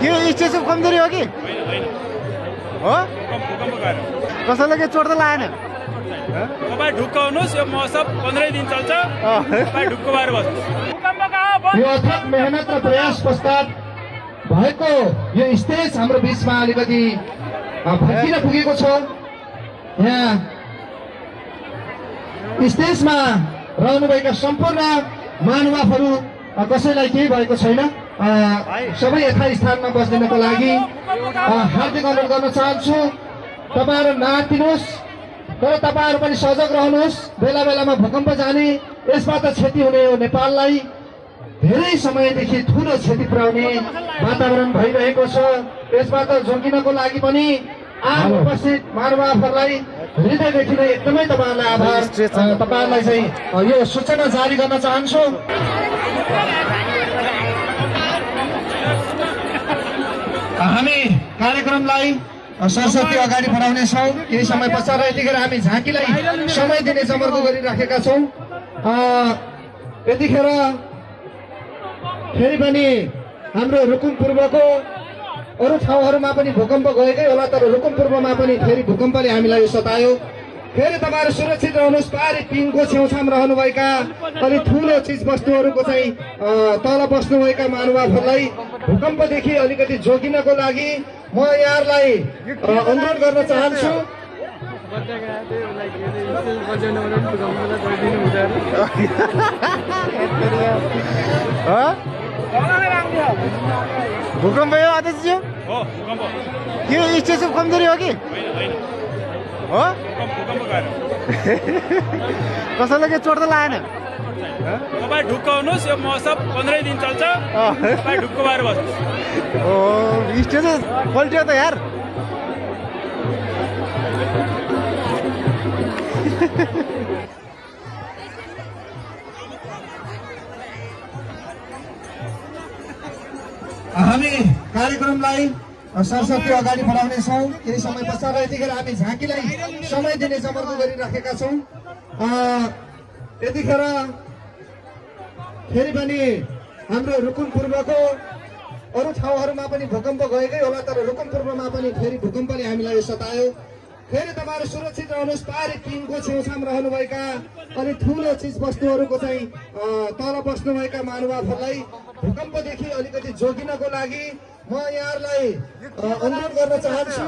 के स्टेसन कमजोरी हो कि हो कसैलाई के चोट त लागेन तपाईँ ढुक्क हुनुहोस् यो महोत्सव 15 दिन चल्छ तपाईँ ढुक्क भएर बस्नुहोस् यो अथक मेहनत र प्रयास पश्चात भएको यो स्टेज हाम्रो बीचमा अलिकति फर्किन पुगेको छ। यहाँ स्टेजमा रहनुभएका सम्पूर्ण महानुभावहरू कसैलाई केही भएको छैन। सबै यथास्थानमा बस्दिनको लागि हार्दिक अनुरोध गर्न चाहन्छु। तपाईँहरू नआत्तिनुहोस्, तर तपाईँहरू पनि सजग रहनुहोस्। बेला बेलामा भूकम्प जाने, यसबाट क्षति हुने हो नेपाललाई धेरै समयदेखि ठुलो क्षति पुर्याउने वातावरण भइरहेको छ। यसबाट जोगिनको लागि पनि आम उपस्थित महानुभावहरूलाई हृदयदेखि नै एकदमै तपाईँहरूलाई आभार। तपाईँहरूलाई चाहिँ यो सूचना जारी गर्न चाहन्छु। हामी कार्यक्रमलाई सरस्वती अगाडि बढाउनेछौँ। केही समय पश्चात यतिखेर हामी झाँकीलाई समय दिने जमर्को गरिराखेका छौँ। यतिखेर फेरि पनि हाम्रो रुकुम पूर्वको अरू ठाउँहरूमा पनि भूकम्प गएकै होला, तर रुकुम पूर्वमा पनि फेरि भूकम्पले हामीलाई सतायो। फेरि तपाईँहरू सुरक्षित रहनुहोस्। पारी पिङको छेउछाउमा रहनुभएका अलि ठुलो चिज वस्तुहरूको चाहिँ तल बस्नुभएका महानुभावहरूलाई भूकम्पदेखि अलिकति जोगिनको लागि म यहाँहरूलाई अनुरोध गर्न चाहन्छु। भूकम्प हो अध्यक्षज्यू के स्टेसन कमजोरी हो कि हो कसैलाई के चोट त लागेन तपाईँ ढुक्क हुनुहोस् यो महोत्सव 15 दिन चल्छ तपाईँ ढुक्क भएर बस्नुहोस्। ओ स्टेज पल्ट्यो त यार हामी कार्यक्रमलाई सरस्वती अगाडि बढाउनेछौँ। केही समय पश्चात यतिखेर हामी झाँकीलाई समय दिने जमर्को गरिराखेका छौँ। यतिखेर फेरि पनि हाम्रो रुकुम पूर्वको अरू ठाउँहरूमा पनि भूकम्प गएकै होला, तर रुकुम पूर्वमा पनि फेरि भूकम्पले हामीलाई सतायो। फेरि तपाईँहरू सुरक्षित रहनुहोस्। पारी पिङको छेउछाउमा रहनुभएका अलि ठुलो चिज वस्तुहरूको चाहिँ तल बस्नुभएका महानुभावहरूलाई भूकम्पदेखि अलिकति जोगिनको लागि म यहाँहरूलाई अनुरोध गर्न चाहन्छु।